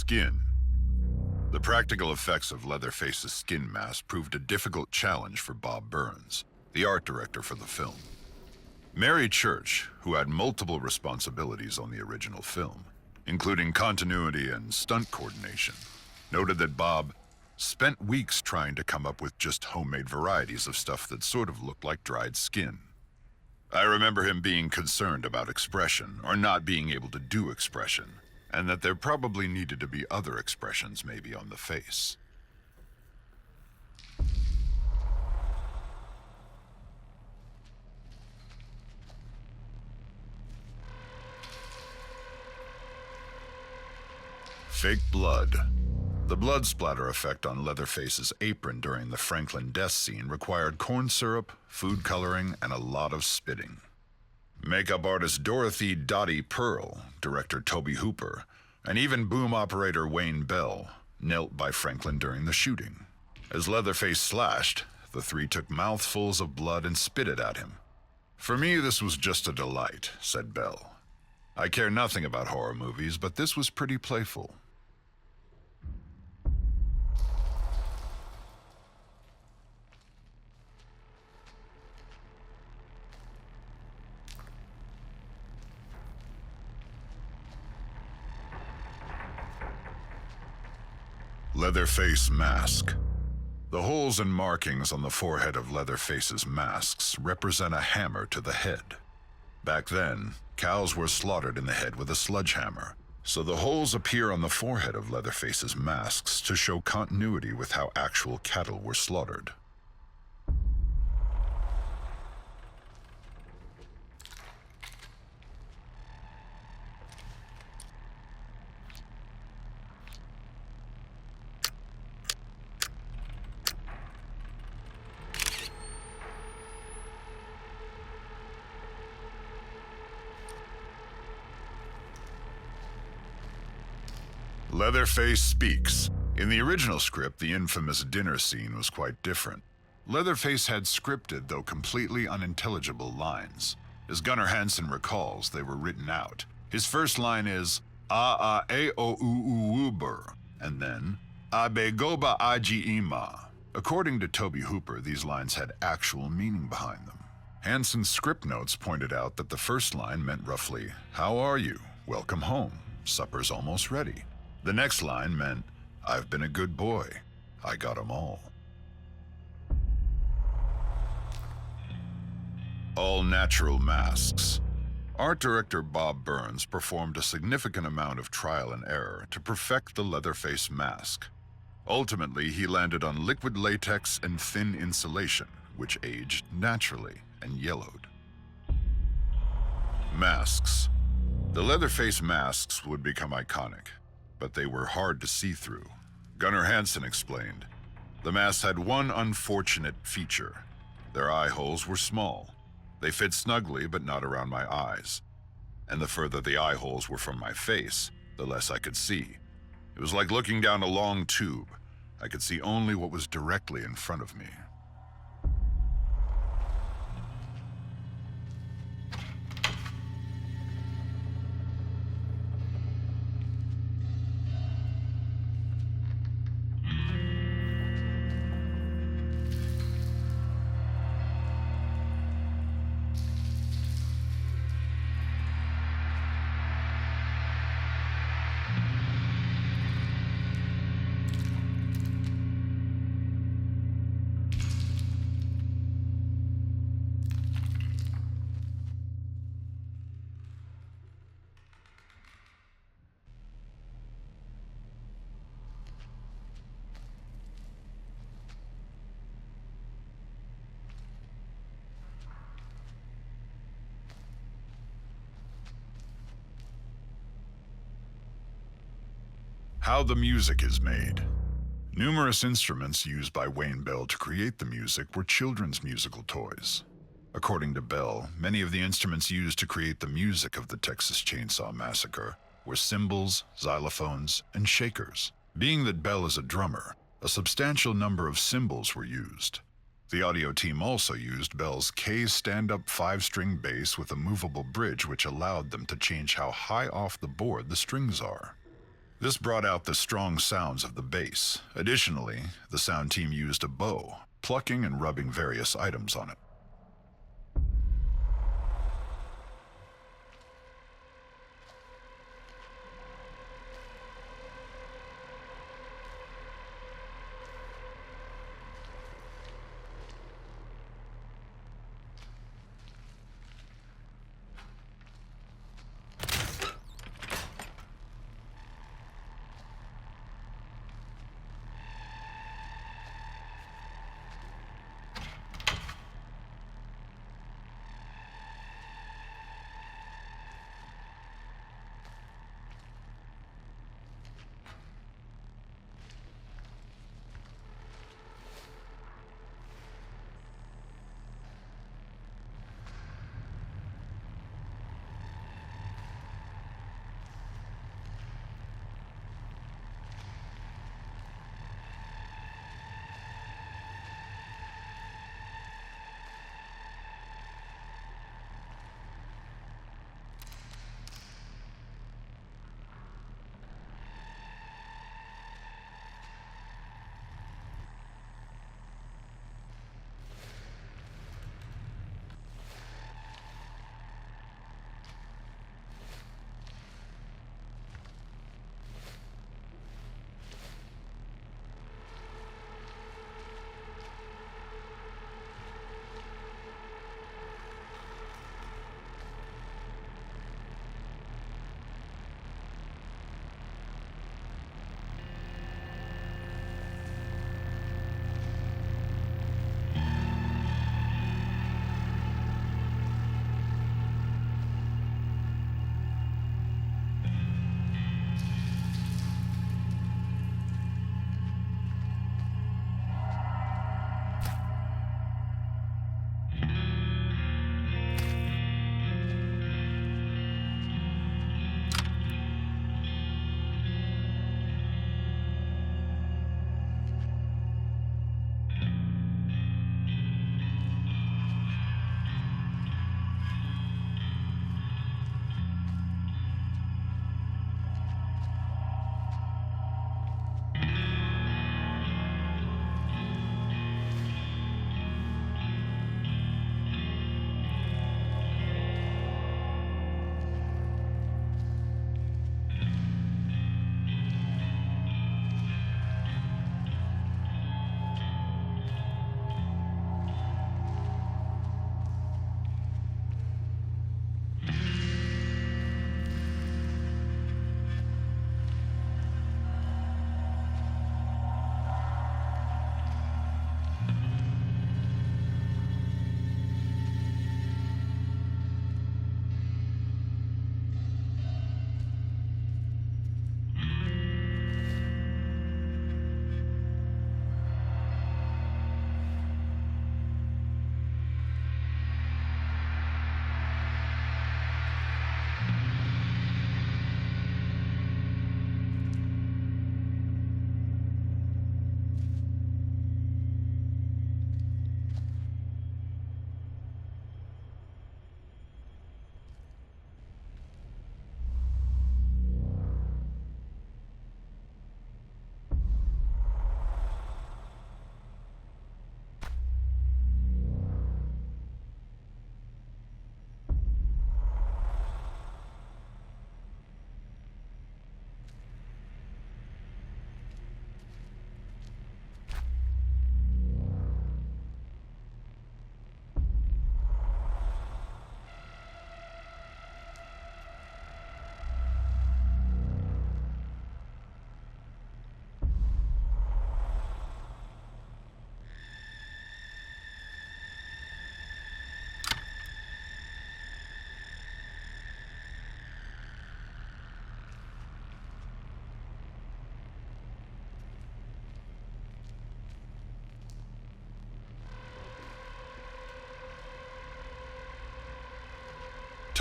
Skin. The practical effects of Leatherface's skin mask proved a difficult challenge for Bob Burns, the art director for the film. Mary Church, who had multiple responsibilities on the original film, including continuity and stunt coordination, noted that Bob spent weeks trying to come up with just homemade varieties of stuff that sort of looked like dried skin. I remember him being concerned about expression, or not being able to do expression, and that there probably needed to be other expressions maybe on the face. Fake blood. The blood splatter effect on Leatherface's apron during the Franklin death scene required corn syrup, food coloring, and a lot of spitting. Makeup artist Dorothy Dottie Pearl, director Toby Hooper, and even boom operator Wayne Bell knelt by Franklin during the shooting. As Leatherface slashed, the three took mouthfuls of blood and spit it at him. "For me, this was just a delight," said Bell. "I care nothing about horror movies, but this was pretty playful." Leatherface mask. The holes and markings on the forehead of Leatherface's masks represent a hammer to the head. Back then, cows were slaughtered in the head with a sledgehammer, so the holes appear on the forehead of Leatherface's masks to show continuity with how actual cattle were slaughtered. Leatherface speaks. In the original script, the infamous dinner scene was quite different. Leatherface had scripted, though completely unintelligible, lines. As Gunnar Hansen recalls, they were written out. His first line is, "A-A-A-O-U-U-U-Ber," and then, "Abe-Goba Aji-Ima." According to Toby Hooper, these lines had actual meaning behind them. Hansen's script notes pointed out that the first line meant roughly, "How are you? Welcome home. Supper's almost ready." The next line meant, "I've been a good boy. I got 'em all." All-natural masks. Art director Bob Burns performed a significant amount of trial and error to perfect the Leatherface mask. Ultimately, he landed on liquid latex and thin insulation, which aged naturally and yellowed. Masks. The Leatherface masks would become iconic, but they were hard to see through. Gunnar Hansen explained, "The masks had one unfortunate feature. Their eye holes were small. They fit snugly, but not around my eyes. And the further the eye holes were from my face, the less I could see. It was like looking down a long tube. I could see only what was directly in front of me." How the music is made. Numerous instruments used by Wayne Bell to create the music were children's musical toys. According to Bell, many of the instruments used to create the music of the Texas Chainsaw Massacre were cymbals, xylophones, and shakers. Being that Bell is a drummer, a substantial number of cymbals were used. The audio team also used Bell's K stand-up 5-string bass with a movable bridge which allowed them to change how high off the board the strings are. This brought out the strong sounds of the bass. Additionally, the sound team used a bow, plucking and rubbing various items on it.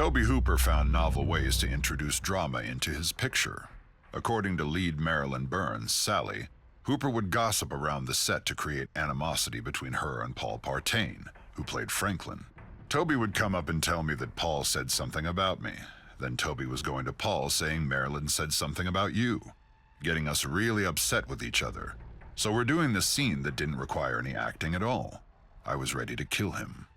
Tobe Hooper found novel ways to introduce drama into his picture. According to lead Marilyn Burns, Sally, Hooper would gossip around the set to create animosity between her and Paul Partain, who played Franklin. Toby would come up and tell me that Paul said something about me. Then Toby was going to Paul saying Marilyn said something about you. getting us really upset with each other. So we're doing this scene that didn't require any acting at all. I was ready to kill him.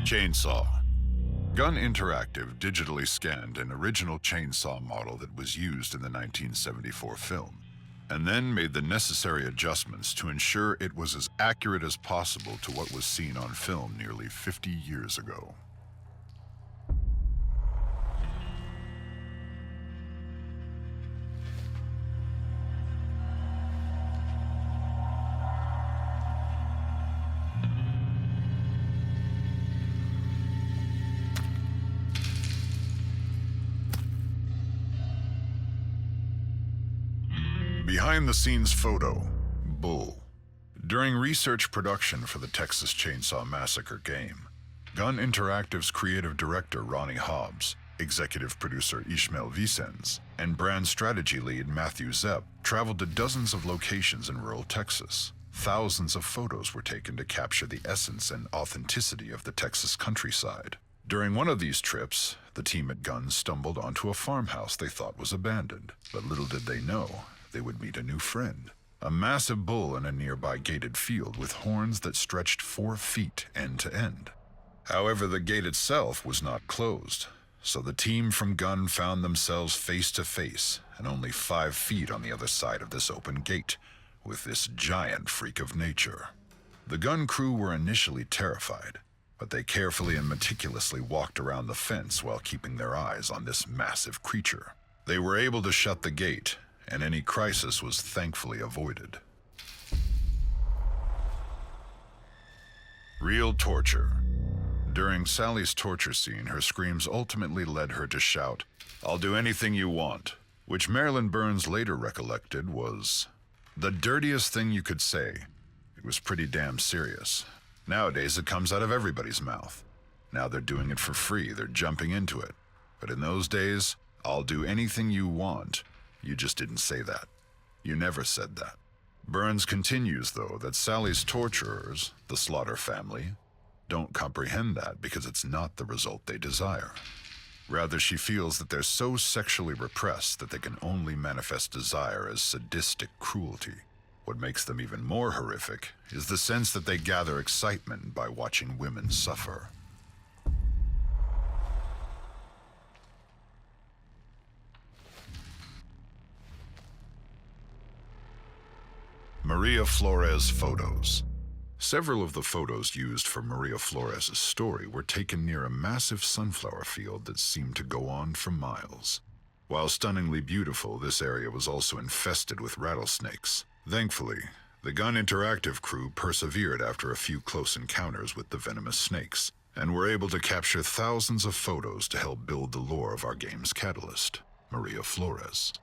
Chainsaw. Gun Interactive digitally scanned an original chainsaw model that was used in the 1974 film, and then made the necessary adjustments to ensure it was as accurate as possible to what was seen on film nearly 50 years ago. Behind-the-scenes photo, Bull. During research production for the Texas Chainsaw Massacre game, Gun Interactive's creative director Ronnie Hobbs, executive producer Ishmael Vicens, and brand strategy lead Matthew Zepp traveled to dozens of locations in rural Texas. Thousands of photos were taken to capture the essence and authenticity of the Texas countryside. During one of these trips, the team at Gun stumbled onto a farmhouse they thought was abandoned, but little did they know they would meet a new friend. A massive bull in a nearby gated field with horns that stretched 4 feet end to end. However, the gate itself was not closed, so the team from Gun found themselves face to face and only 5 feet on the other side of this open gate with this giant freak of nature. The Gun crew were initially terrified, but they carefully and meticulously walked around the fence while keeping their eyes on this massive creature. They were able to shut the gate, and any crisis was thankfully avoided. Real torture. During Sally's torture scene, her screams ultimately led her to shout, "I'll do anything you want," which Marilyn Burns later recollected was the dirtiest thing you could say. It was pretty damn serious. Nowadays, it comes out of everybody's mouth. Now they're doing it for free, they're jumping into it. But in those days, "I'll do anything you want," you just didn't say that. You never said that. Burns continues, though, that Sally's torturers, the Slaughter family, don't comprehend that because it's not the result they desire. Rather, she feels that they're so sexually repressed that they can only manifest desire as sadistic cruelty. What makes them even more horrific is the sense that they gather excitement by watching women suffer. Maria Flores photos. Several of the photos used for Maria Flores' story were taken near a massive sunflower field that seemed to go on for miles. While stunningly beautiful, this area was also infested with rattlesnakes. Thankfully, The Gun Interactive crew persevered after a few close encounters with the venomous snakes, and were able to capture thousands of photos to help build the lore of our game's catalyst, Maria Flores.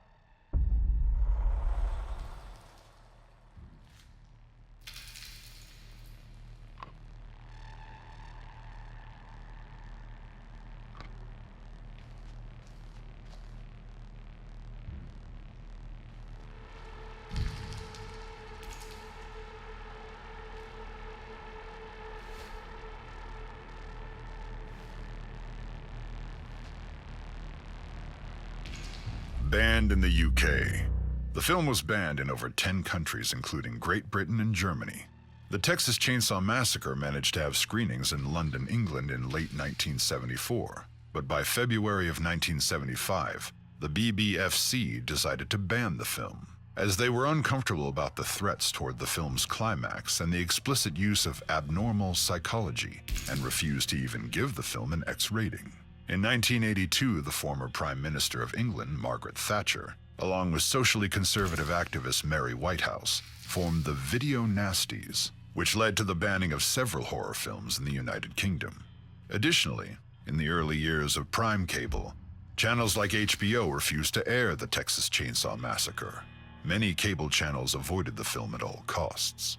Banned in the UK. The film was banned in over 10 countries, including Great Britain and Germany. The Texas Chainsaw Massacre managed to have screenings in London, England in late 1974, but by February of 1975, the BBFC decided to ban the film, as they were uncomfortable about the threats toward the film's climax and the explicit use of abnormal psychology, and refused to even give the film an X rating. In 1982, the former Prime Minister of England, Margaret Thatcher, along with socially conservative activist Mary Whitehouse, formed the Video Nasties, which led to the banning of several horror films in the United Kingdom. Additionally, in the early years of Prime Cable, channels like HBO refused to air the Texas Chainsaw Massacre. Many cable channels avoided the film at all costs.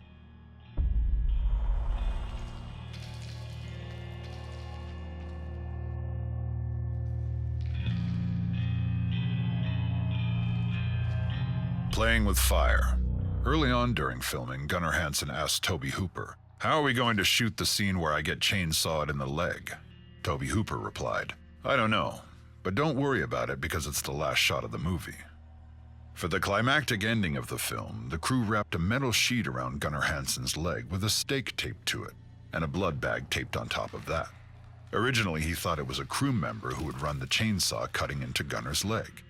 Playing with fire. Early on during filming, Gunnar Hansen asked Tobe Hooper, "How are we going to shoot the scene where I get chainsawed in the leg?" Tobe Hooper replied, "I don't know, but don't worry about it because it's the last shot of the movie." For the climactic ending of the film, the crew wrapped a metal sheet around Gunnar Hansen's leg with a stake taped to it, and a blood bag taped on top of that. Originally, he thought it was a crew member who would run the chainsaw cutting into Gunnar's leg.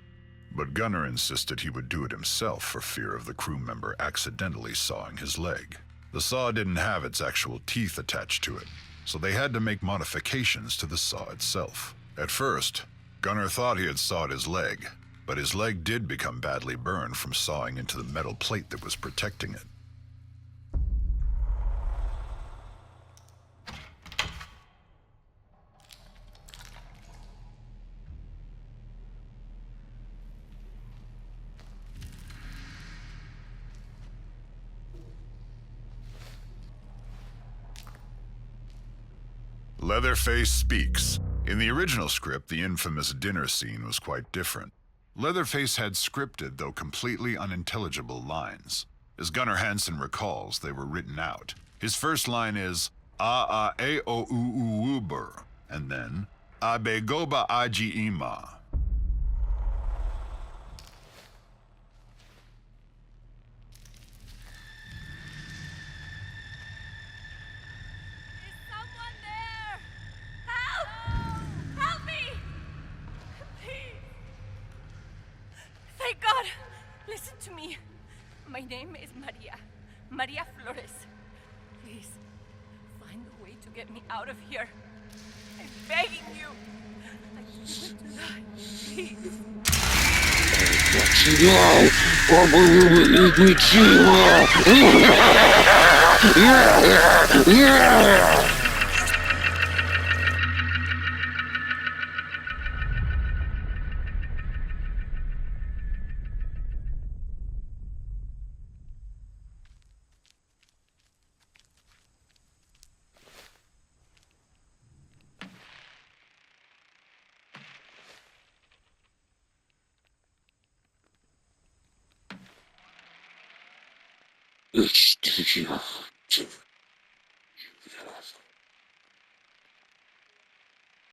But Gunnar insisted he would do it himself for fear of the crew member accidentally sawing his leg. The saw didn't have its actual teeth attached to it, so they had to make modifications to the saw itself. At first, Gunnar thought he had sawed his leg, but his leg did become badly burned from sawing into the metal plate that was protecting it. Leatherface speaks. In the original script, the infamous dinner scene was quite different. Leatherface had scripted, though completely unintelligible, lines. As Gunnar Hansen recalls, they were written out. His first line is, "A-A-A-O-U-U-U-Ber," and then, "Abegoba Aji-Ima." Listen to me. My name is Maria Flores. Please, find a way to get me out of here. I'm begging you. I want to die. Please.